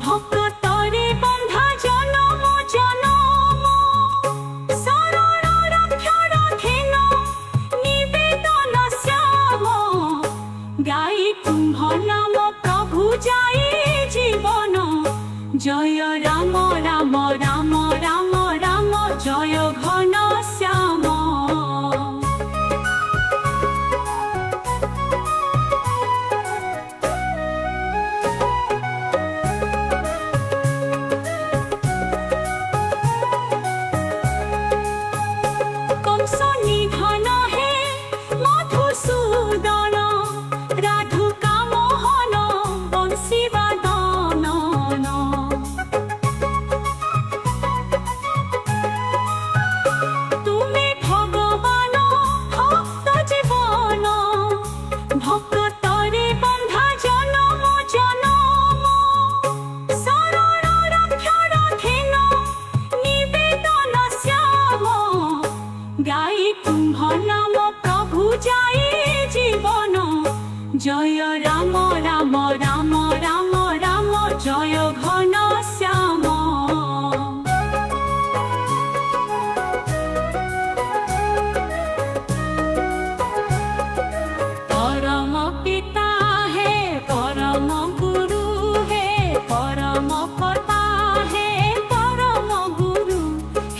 भक्तरे बंधा जनम जनम शरण रक्षण खेन निवेदन श्याम गाई कुंभ नाम प्रभु जाए जीवन जय राम राम राम राम राम जय घन श्याम जय राम राम राम राम राम जय घन श्याम परम पिता है परम गुरु है परम पिता है परम गुरु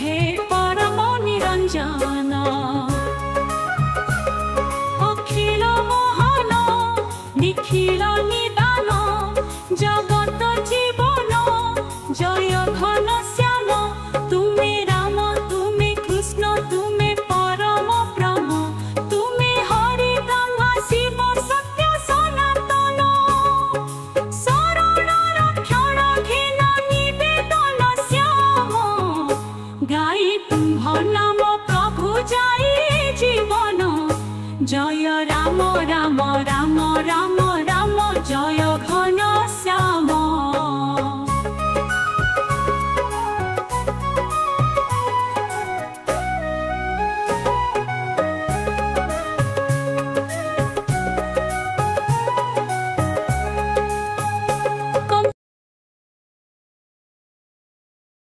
है परम निरंजन अखिल मोहन निखिल निदान जगत जीवन जय घन श्याम तुम्हें राम तुम्हें कृष्ण तुम्हें परम ब्रह्म तुम्हें हरि ब्रह्मा शिव सत्य सनातन शरण रक्षण घेन निवेदन श्याम गाई कुंभ नाम प्रभु जाए जीवन जय राम राम